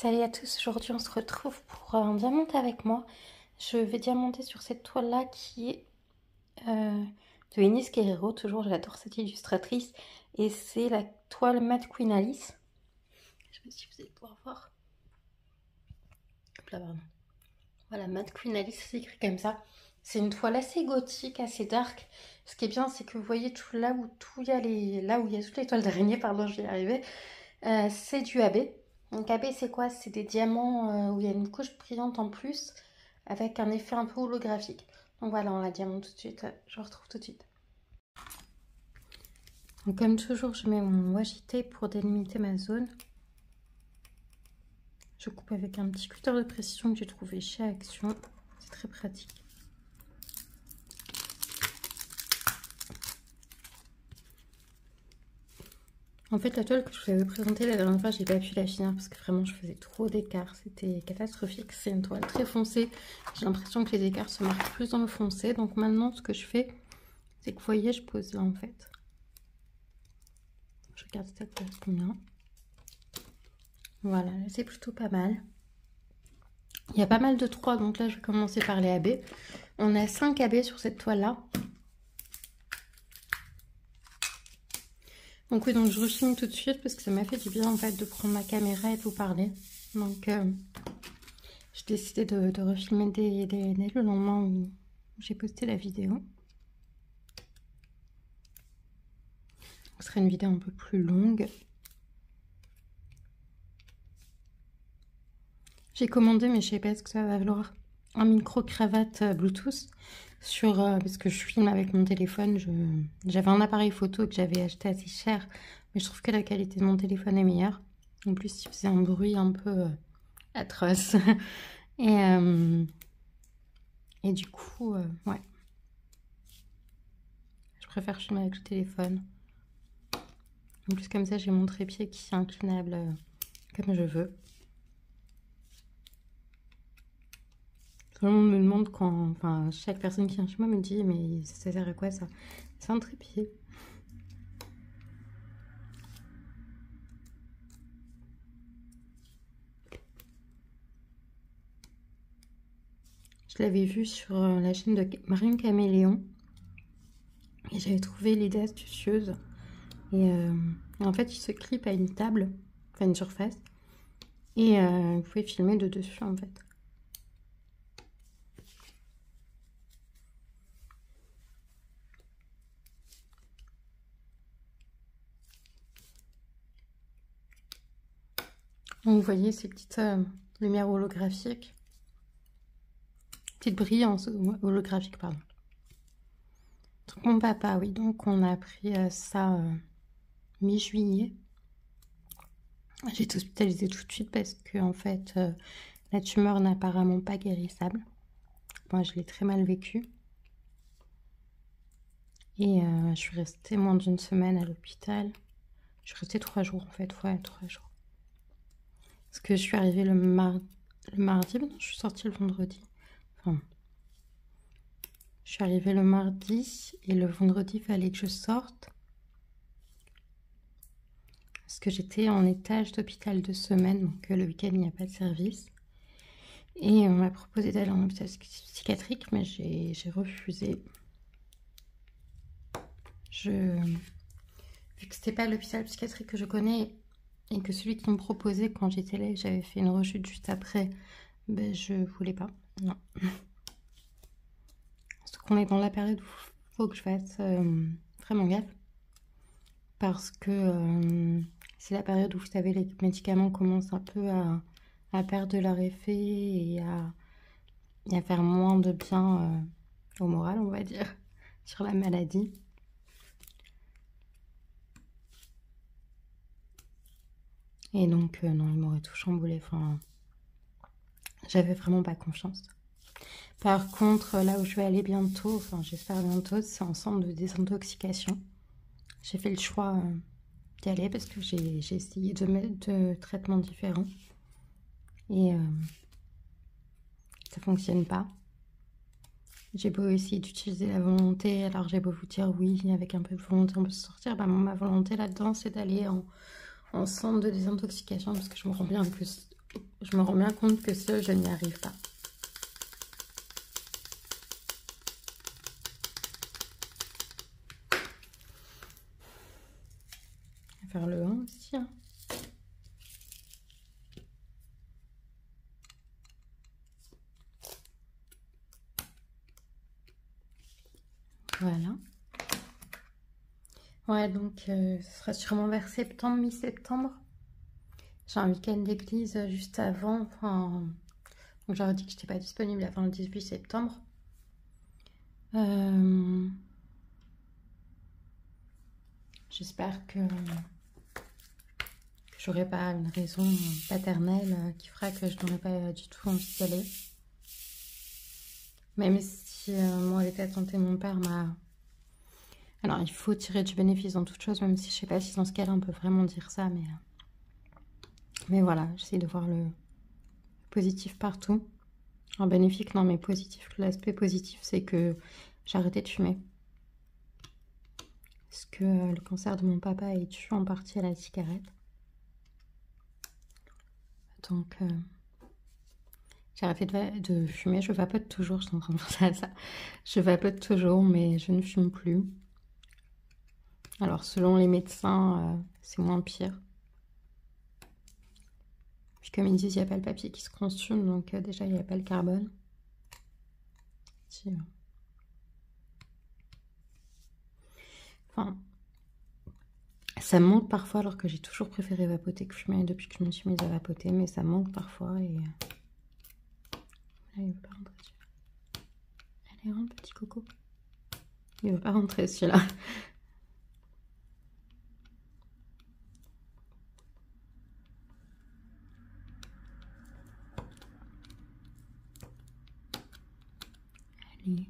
Salut à tous, aujourd'hui on se retrouve pour un diamanté avec moi. Je vais diamanter sur cette toile là qui est de Inés Guerrero, toujours j'adore cette illustratrice. Et c'est la toile Mad Queen Alice. Je sais pas si vous allez pouvoir voir. Hop là, pardon. Voilà, Mad Queen Alice, c'est écrit comme ça. C'est une toile assez gothique, assez dark. Ce qui est bien, c'est que vous voyez tout là où il y a toutes les toiles d'araignée, pardon, je vais y arriver. C'est du AB. Donc AB c'est quoi? C'est des diamants où il y a une couche brillante en plus avec un effet un peu holographique. Donc voilà, on la diamante tout de suite. Je vous retrouve tout de suite. Donc comme toujours, je mets mon washi tape pour délimiter ma zone. Je coupe avec un petit cutter de précision que j'ai trouvé chez Action. C'est très pratique. En fait, la toile que je vous avais présentée la dernière fois, j'ai pas pu la finir parce que vraiment je faisais trop d'écart. C'était catastrophique. C'est une toile très foncée. J'ai l'impression que les écarts se marquent plus dans le foncé. Donc maintenant, ce que je fais, c'est que vous voyez, je pose là en fait. Je regarde si ça correspond bien. Voilà, c'est plutôt pas mal. Il y a pas mal de 3, donc là je vais commencer par les AB. On a 5 AB sur cette toile là. Donc oui, donc je refilme tout de suite parce que ça m'a fait du bien en fait de prendre ma caméra et de vous parler. Donc j'ai décidé de refilmer dès le lendemain où j'ai posté la vidéo. Ce sera une vidéo un peu plus longue. J'ai commandé, mais je sais pas ce que ça va valoir, un micro-cravate Bluetooth sur parce que je filme avec mon téléphone. J'avais un appareil photo que j'avais acheté assez cher, mais je trouve que la qualité de mon téléphone est meilleure. En plus, il faisait un bruit un peu atroce. Et du coup, ouais. Je préfère filmer avec le téléphone. En plus, comme ça, j'ai mon trépied qui est inclinable comme je veux. Tout le monde me demande quand... Enfin, chaque personne qui vient chez moi me dit « Mais ça sert à quoi ça ?» C'est un trépied. Je l'avais vu sur la chaîne de Marine Caméléon. Et j'avais trouvé l'idée astucieuse. Et en fait, il se clip à une table, enfin une surface. Et vous pouvez filmer de dessus en fait. Donc vous voyez ces petites lumières holographiques. Petite brillance holographique, pardon. Donc mon papa, oui, donc on a pris ça mi-juillet. J'ai été hospitalisée tout de suite parce que en fait la tumeur n'est apparemment pas guérissable. Moi je l'ai très mal vécu. Et je suis restée moins d'une semaine à l'hôpital. Je suis restée 3 jours en fait, ouais, 3 jours. Parce que je suis arrivée le mardi, mais non, je suis sortie le vendredi. Enfin, je suis arrivée le mardi et le vendredi, il fallait que je sorte. Parce que j'étais en étage d'hôpital 2 semaines, donc le week-end, il n'y a pas de service. Et on m'a proposé d'aller en hôpital psychiatrique, mais j'ai refusé. Vu que c'était pas l'hôpital psychiatrique que je connais et que celui qui me proposait quand j'étais là, j'avais fait une rechute juste après, ben je voulais pas, non. Surtout qu'on est dans la période où il faut que je fasse vraiment gaffe. Parce que c'est la période où, vous savez, les médicaments commencent un peu à perdre leur effet et à faire moins de bien au moral, on va dire, sur la maladie. Et donc, non, il m'aurait tout chamboulé. Enfin, j'avais vraiment pas confiance. Par contre, là où je vais aller bientôt, enfin, j'espère bientôt, c'est en centre de désintoxication. J'ai fait le choix d'y aller parce que j'ai essayé de traitements différents. Et ça fonctionne pas. J'ai beau essayer d'utiliser la volonté, alors j'ai beau vous dire oui, avec un peu de volonté on peut se sortir, bah, ma volonté là-dedans c'est d'aller en centre de désintoxication parce que je me rends bien que je me rends bien compte que seule, je n'y arrive pas. Je vais faire le 1 aussi. Hein. Voilà. Ouais, donc ce sera sûrement vers septembre, mi-septembre. J'ai un week-end d'église juste avant. Enfin, donc j'aurais dit que je n'étais pas disponible avant le 18 septembre. J'espère que j'aurai pas une raison paternelle qui fera que je n'aurai pas du tout envie d'y aller. Même si moi, les tâtes mon père m'a... Alors, il faut tirer du bénéfice dans toute chose, même si je sais pas si dans ce cas-là, on peut vraiment dire ça, mais voilà, j'essaie de voir le positif partout. En bénéfique, non, mais positif. L'aspect positif, c'est que j'ai arrêté de fumer. Parce que le cancer de mon papa est dû en partie à la cigarette. Donc, j'ai arrêté de fumer. Je vapote toujours, je suis en train de penser à ça. Je vapote toujours, mais je ne fume plus. Alors, selon les médecins, c'est moins pire. Puis comme ils disent, il n'y a pas le papier qui se consume, donc déjà, il n'y a pas le carbone. Si, enfin, ça me manque parfois, alors que j'ai toujours préféré vapoter que fumer depuis que je me suis mise à vapoter, mais ça me manque parfois et... Là, il veut pas rentrer celui-là. Allez, rentre, petit coco. Il veut pas rentrer celui-là. Allez.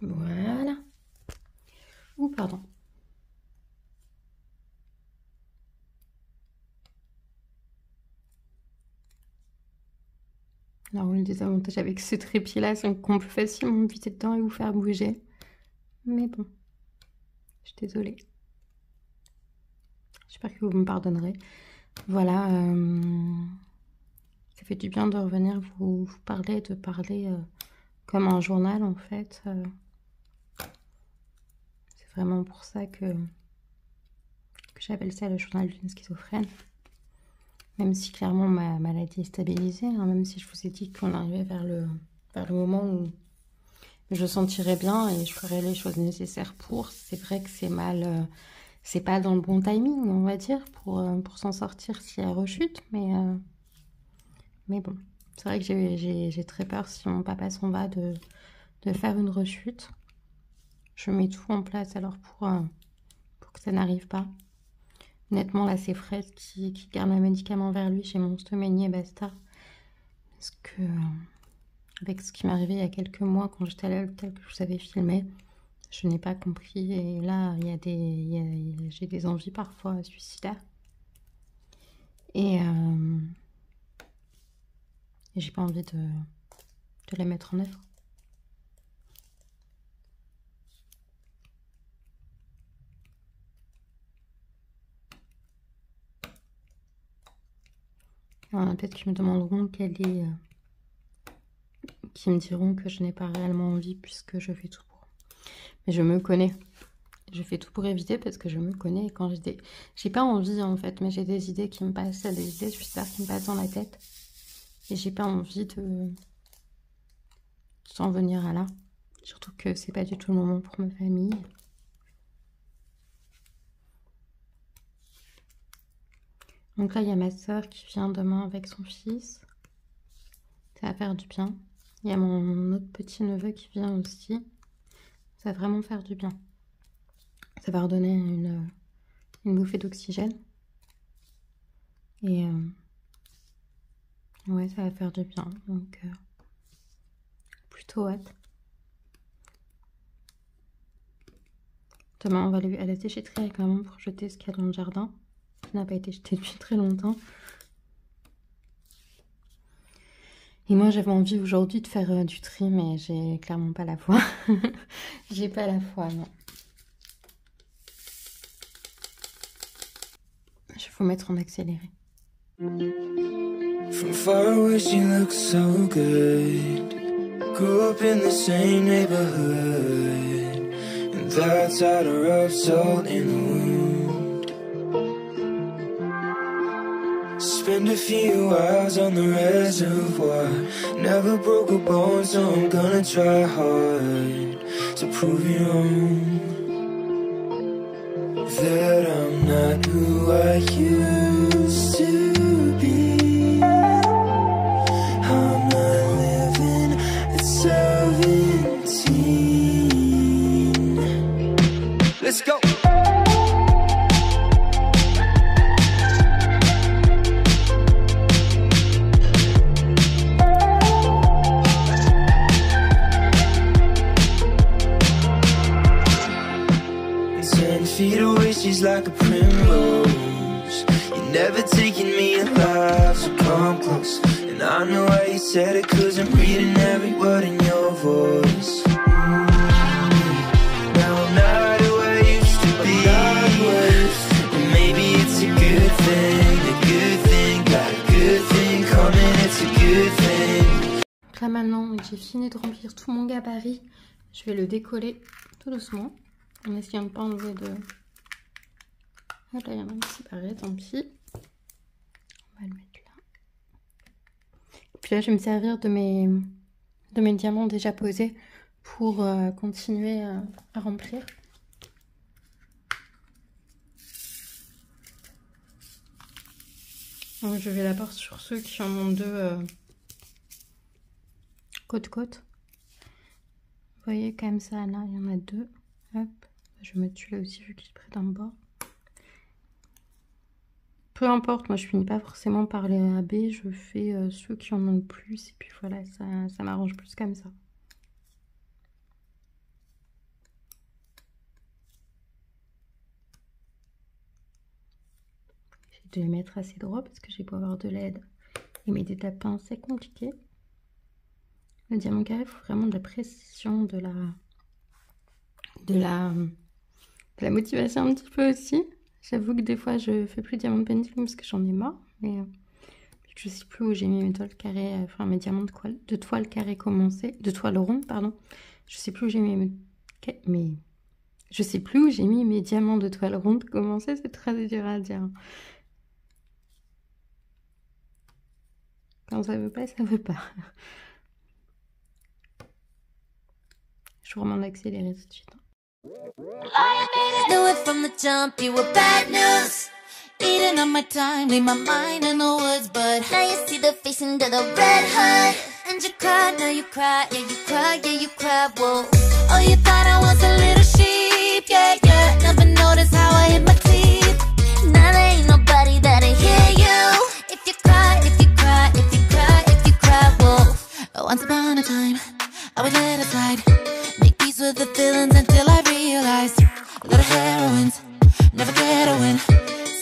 Voilà. Ouh, pardon. Alors, le désavantage avec ce trépied-là, c'est qu'on peut facilement éviter dedans et vous faire bouger. Mais bon, je suis désolée. J'espère que vous me pardonnerez. Voilà, ça fait du bien de revenir vous parler, de parler comme un journal en fait. C'est vraiment pour ça que j'appelle ça le journal d'une schizophrène. Même si clairement ma maladie est stabilisée, hein, même si je vous ai dit qu'on arrivait vers le moment où je sentirais bien et je ferais les choses nécessaires pour. C'est vrai que c'est mal, c'est pas dans le bon timing, on va dire, pour s'en sortir s'il y a rechute, mais bon, c'est vrai que j'ai très peur si mon papa s'en va de faire une rechute. Je mets tout en place alors pour que ça n'arrive pas. Honnêtement, là, c'est Fred qui garde un médicament vers lui chez mon stoménier et basta. Parce que, avec ce qui m'est arrivé il y a quelques mois quand j'étais à l'hôpital que je vous avais filmé, je n'ai pas compris. Et là, j'ai des envies parfois suicidaires. Et j'ai pas envie de les mettre en œuvre. Il y en a peut-être qui me demanderont qui me diront que je n'ai pas réellement envie puisque je fais tout pour. Mais je me connais. Je fais tout pour éviter parce que je me connais. Et quand j'ai pas envie en fait, mais j'ai des idées qui me passent, des idées suicidaires qui me passent dans la tête. Et j'ai pas envie de s'en venir à là. Surtout que c'est pas du tout le moment pour ma famille. Donc là, il y a ma soeur qui vient demain avec son fils. Ça va faire du bien. Il y a mon autre petit neveu qui vient aussi. Ça va vraiment faire du bien. Ça va redonner une bouffée d'oxygène. Et ouais, ça va faire du bien. Donc, plutôt hâte. Demain, on va aller à la déchetterie avec maman pour jeter ce qu'il y a dans le jardin. Ça n'a pas été jeté depuis très longtemps. Et moi j'avais envie aujourd'hui de faire du tri, mais j'ai clairement pas la foi. J'ai pas la foi, non. Il faut mettre en accéléré. From far away she looks so good. Grew up in the same neighborhood, and that's how to rub salt in the wound. Spend a few hours on the reservoir. Never broke a bone, so I'm gonna try hard to prove you wrong. That I'm not who I used to be. I'm not living at 17. Let's go. Feet away, she's like a primrose. You're never taking me alive, so come close. And I know why you said it, cause I'm reading every word in your voice. Now I'm not who I used to be, and maybe it's a good thing. Got a good thing coming, it's a good thing. Donc là maintenant, j'ai fini de remplir tout mon gabarit. Je vais le décoller tout doucement. En essayant de ne pas enlever de... Ah là, il y en a un qui paraît, tant pis. On va le mettre là. Et puis là, je vais me servir de mes diamants déjà posés pour continuer à remplir. Donc, je vais d'abord sur ceux qui en ont deux côte-côte. Vous voyez comme ça, là, il y en a deux. Hop. Je vais mettre celui-là aussi vu qu'il est près d'un bord. Peu importe, moi je finis pas forcément par les AB, je fais ceux qui en ont le plus et puis voilà, ça m'arrange plus comme ça. J'ai dû les mettre assez droit parce que j'ai beau avoir de l'aide et mes détapins c'est compliqué. Le diamant carré, il faut vraiment de la précision, de la motivation un petit peu aussi. J'avoue que des fois je fais plus de diamants de pendulum parce que j'en ai marre, mais je sais plus où j'ai mis mes toiles carrées, enfin mes diamants de toile carrée commencée, de toile ronde pardon. Je sais plus où j'ai mis je sais plus où j'ai mis mes diamants de toile ronde commencée, c'est très dur à dire. Quand ça veut pas, ça veut pas. Je vous recommande d'accélérer tout de suite. Knew it from the jump, you were bad news. Eating up my time, leave my mind in the woods. But now you see the face under the red hood. And you cry, now you cry, yeah you cry, yeah you cry, whoa. Oh, you thought I was a little sheep, yeah, yeah. Never noticed how I hit my teeth. Now there ain't nobody that'll hear you. If you cry, if you cry, if you cry, if you cry, whoa. Once upon a time, I was let aside. Make peace with the feelings until I realized a lot of heroines never get a win.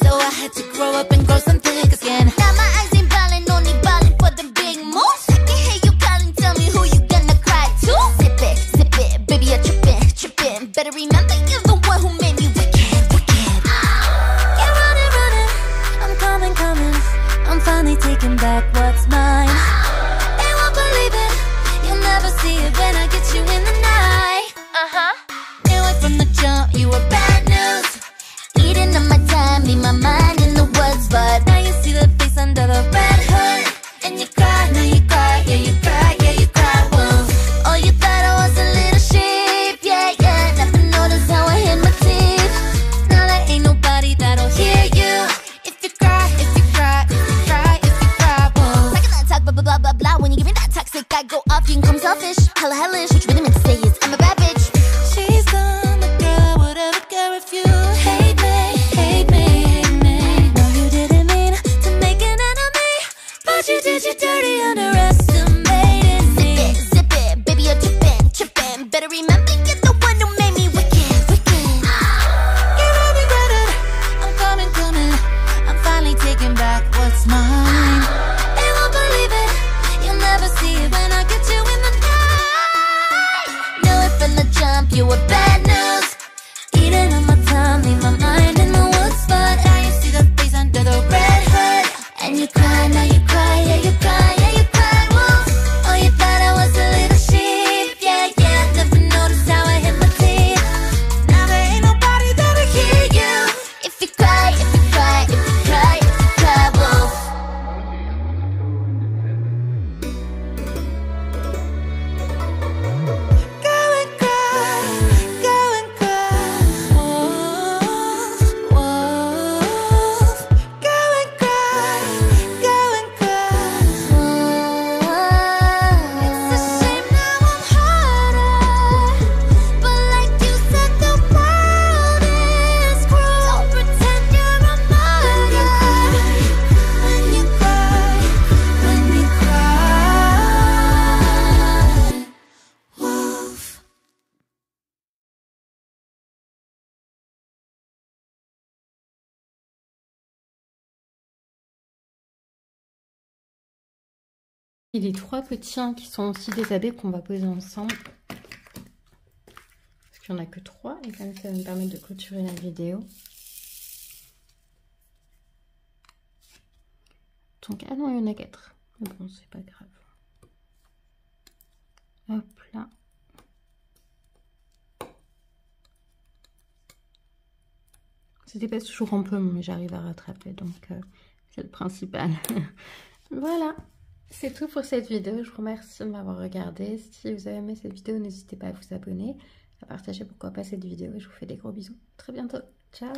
So I had to grow up and grow some thick skin. Now my eyes ain't ballin', only ballin' for the big moves. I can hear you calling, tell me who you gonna cry to. Zip it, baby you're trippin', trippin'. Better remember you're the one who made me wicked, wicked. You're running, I'm coming, I'm finally taking back what's mine. They won't believe it, you'll never see it when I get you in the night. Knew it from the jump, you were bad news. Eating up my time, leave my mind in the woods. But now you see the face under the red hood. And you cry, now you cry, yeah you cry, yeah you cry, whoa. Oh, you thought I was a little sheep, yeah, yeah. Never noticed how I hit my teeth. Now there ain't nobody that'll hear you. If you cry, if you cry, if you cry, if you cry, whoa. Talking that talk, blah, blah, blah, blah, blah. When you give me that toxic, I go off, you can call me selfish. Hella hellish, what you really meant to say is I'm a bad bitch. She's gone, the girl would ever care if you hate me, hate me, hate me. No, you didn't mean to make an enemy, but you did, you dirty, underestimated me. Zip it, baby you're trippin', trippin'. Better remember you're the one who made me wicked, wicked. Get ready, brother, I'm coming, I'm finally taking back what's mine. They won't believe it, you'll never see Et les 3 petits qui sont aussi déshabillés qu'on va poser ensemble. Parce qu'il n'y en a que 3 et comme ça va me permettre de clôturer la vidéo. Donc, ah non, il y en a 4. Mais bon, c'est pas grave. Hop là. C'était pas toujours un peu, mais j'arrive à rattraper, donc c'est le principal. Voilà, c'est tout pour cette vidéo. Je vous remercie de m'avoir regardé. Si vous avez aimé cette vidéo, n'hésitez pas à vous abonner, à partager pourquoi pas cette vidéo. Et je vous fais des gros bisous. À très bientôt. Ciao.